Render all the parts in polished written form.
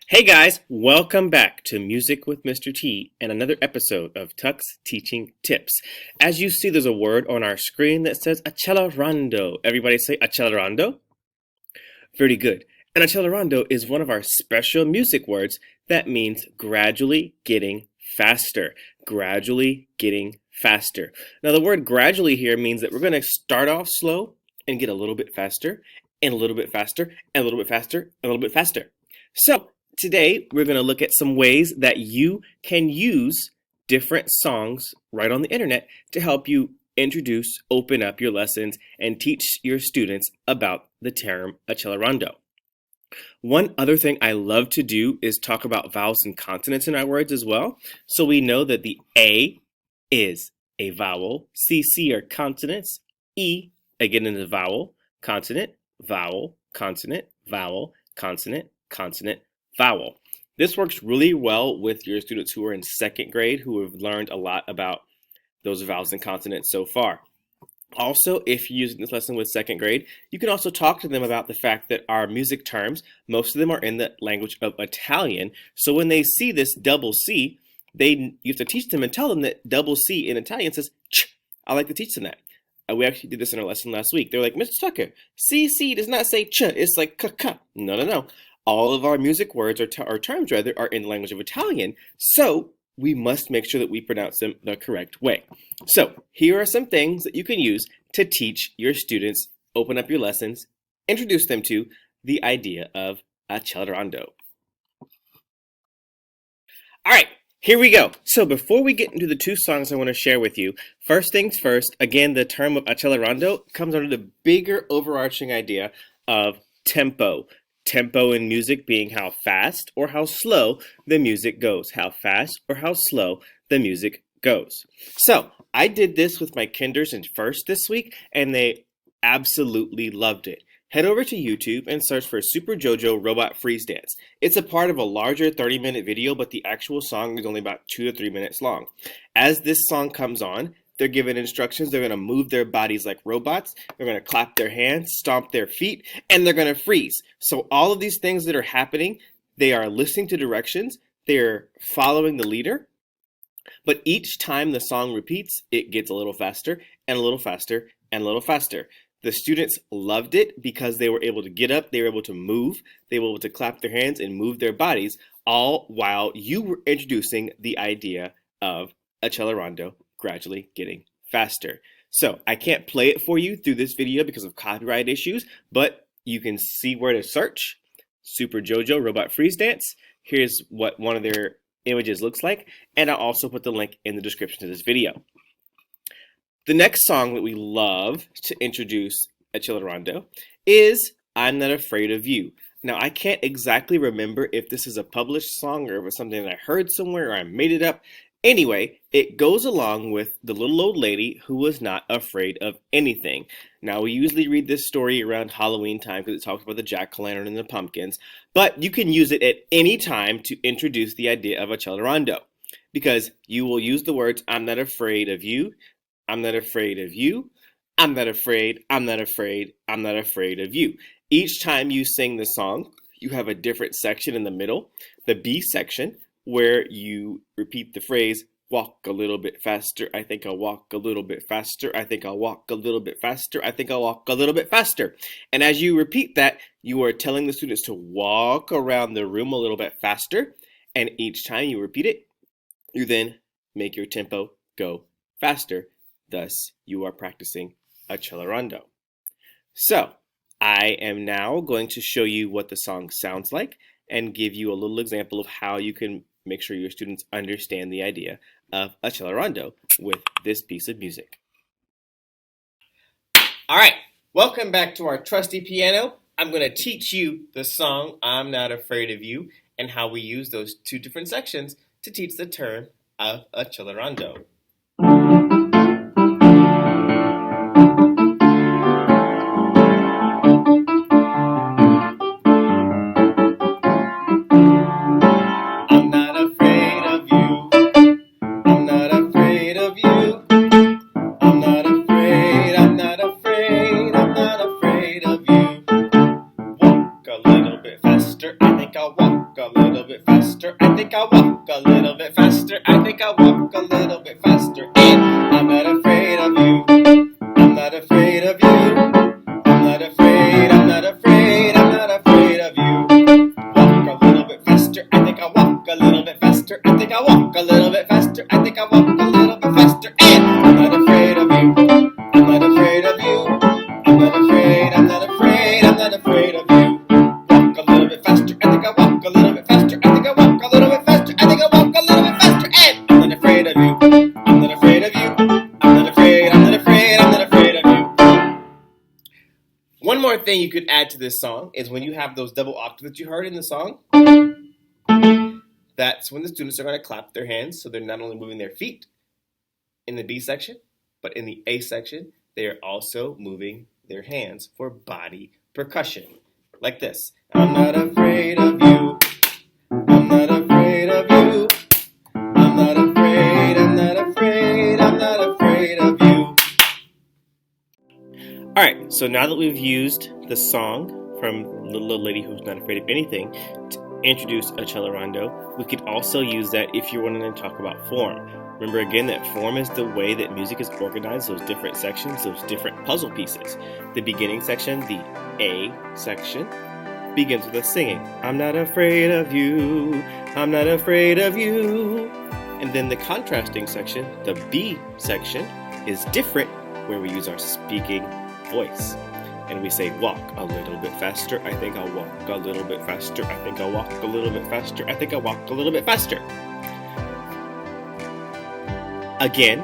Hey guys, welcome back to Music with Mr. T and another episode of Tuck's Teaching Tips. As you see, there's a word on our screen that says accelerando. Everybody say accelerando? Very good. And accelerando is one of our special music words that means gradually getting faster. Gradually getting faster. Now, the word gradually here means that we're going to start off slow and get a little bit faster, and a little bit faster, and a little bit faster, and a little bit faster. So, today we're going to look at some ways that you can use different songs right on the internet to help you introduce, open up your lessons, and teach your students about the term accelerando. One other thing I love to do is talk about vowels and consonants in our words as well. So we know that the A is a vowel, C are consonants, E again is a vowel, consonant, vowel, consonant, vowel, consonant, consonant, vowel. This works really well with your students who are in second grade who have learned a lot about those vowels and consonants so far. Also, if you're using this lesson with second grade, you can also talk to them about the fact that our music terms, most of them are in the language of Italian. So when they see this double C, you have to teach them and tell them that double C in Italian says ch. I like to teach them that. We actually did this in our lesson last week. They're like, Mr. Tucker, CC does not say ch, it's like k. No. All of our music words or terms rather are in the language of Italian. So we must make sure that we pronounce them the correct way. So here are some things that you can use to teach your students, open up your lessons, introduce them to the idea of accelerando. All right, here we go. So before we get into the two songs I want to share with you, first things first, again, the term of accelerando comes under the bigger overarching idea of tempo. Tempo in music being how fast or how slow the music goes. How fast or how slow the music goes. So I did this with my kinders in first this week, and they absolutely loved it. Head over to YouTube and search for Super JoJo Robot Freeze Dance. It's a part of a larger 30-minute video, but the actual song is only about 2 to 3 minutes long. As this song comes on, they're given instructions. They're going to move their bodies like robots. They're going to clap their hands, stomp their feet, and they're going to freeze. So all of these things that are happening, they are listening to directions. They're following the leader. But each time the song repeats, it gets a little faster and a little faster and a little faster. The students loved it because they were able to get up, they were able to move, they were able to clap their hands and move their bodies, all while you were introducing the idea of accelerando, gradually getting faster. So I can't play it for you through this video because of copyright issues, but you can see where to search. Super JoJo Robot Freeze Dance. Here's what one of their images looks like, and I'll also put the link in the description to this video. The next song that we love to introduce accelerando is I'm Not Afraid of You. Now, I can't exactly remember if this is a published song or if it's something that I heard somewhere or I made it up. Anyway, it goes along with the little old lady who was not afraid of anything. Now, we usually read this story around Halloween time because it talks about the jack-o'-lantern and the pumpkins, but you can use it at any time to introduce the idea of accelerando because you will use the words I'm not afraid of you, I'm not afraid of you, I'm not afraid, I'm not afraid, I'm not afraid of you. Each time you sing the song, you have a different section in the middle, the B section, where you repeat the phrase, walk a little bit faster, I think I'll walk a little bit faster, I think I'll walk a little bit faster, I think I'll walk a little bit faster. And as you repeat that, you are telling the students to walk around the room a little bit faster. And each time you repeat it, you then make your tempo go faster. Thus, you are practicing accelerando. So, I am now going to show you what the song sounds like and give you a little example of how you can make sure your students understand the idea of accelerando with this piece of music. All right, welcome back to our trusty piano. I'm going to teach you the song I'm Not Afraid of You and how we use those two different sections to teach the term of accelerando. I think I'll walk a little you. I'm not afraid, I'm not afraid, I'm not afraid of you. Walk a little bit faster, I think I'll walk a little bit faster. I think I'll walk a little bit faster. I think I'll walk a little bit faster. And I'm not afraid of you. I'm not afraid of you. I'm not afraid, I'm not afraid, I'm not afraid of you. Walk a little bit faster. I think I'll walk a little bit faster. I think I'll walk a little bit faster. I think I'll walk a little bit faster. And I'm not afraid of you. I'm not afraid of you. I'm not afraid, I'm not afraid, I'm not afraid of you. One more thing you could add to this song is when you have those double octaves that you heard in the song, that's when the students are going to clap their hands, so they're not only moving their feet in the B section, but in the A section, they are also moving their hands for body percussion, like this. I'm not afraid of you. I'm not afraid of you. I'm not afraid, I'm not afraid, I'm not afraid of you. Alright, so now that we've used the song from Little Lady Who's Not Afraid of Anything to introduce accelerando, we could also use that if you're wanting to talk about form. Remember again that form is the way that music is organized, those different sections, those different puzzle pieces. The beginning section, the A section, begins with us singing, I'm not afraid of you, I'm not afraid of you. And then the contrasting section, the B section, is different, where we use our speaking voice. And we say, walk a little bit faster, I think I'll walk a little bit faster, I think I'll walk a little bit faster, I think I'll walk a little bit faster. Again,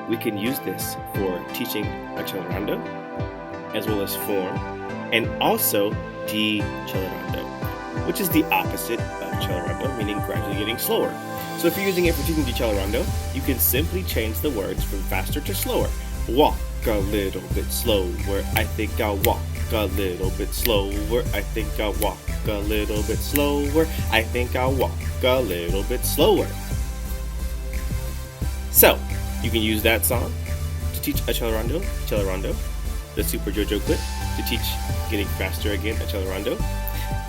we can use this for teaching accelerando, as well as form, and also decellerando, which is the opposite of accelerando, meaning gradually getting slower. So if you're using it for teaching decellerando, you can simply change the words from faster to slower. Walk a little bit slower, I think I'll walk a little bit slower, I think I'll walk a little bit slower, I think I'll walk a little bit slower. So, you can use that song to teach accelerando, the Super JoJo clip to teach getting faster again, accelerando,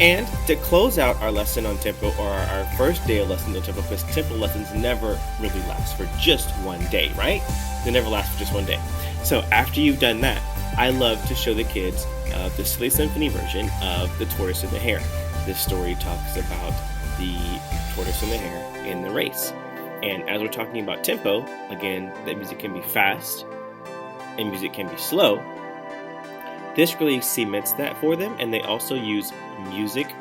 and to close out our lesson on tempo, or our first day of lessons on tempo, because tempo lessons never really last for just one day, right? They never last for just one day. So after you've done that, I love to show the kids the Silly Symphony version of The Tortoise and the Hare. This story talks about the tortoise and the hare in the race. And as we're talking about tempo, again, that music can be fast and music can be slow. This really cements that for them, and they also use music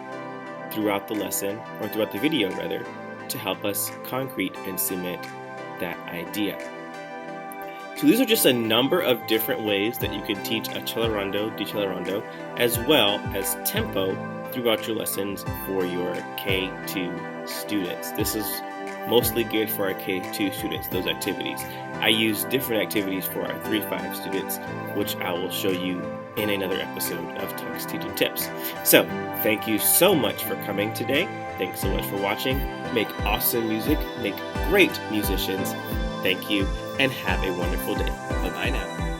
throughout the lesson, or throughout the video rather, to help us concrete and cement that idea. So these are just a number of different ways that you can teach accelerando, decellerando, as well as tempo throughout your lessons for your K2 students. This is mostly geared for our K2 students, those activities. I use different activities for our 3-5 students, which I will show you in another episode of Tuck's Teaching Tips. So, thank you so much for coming today. Thanks so much for watching. Make awesome music, make great musicians. Thank you, and have a wonderful day. Bye-bye now.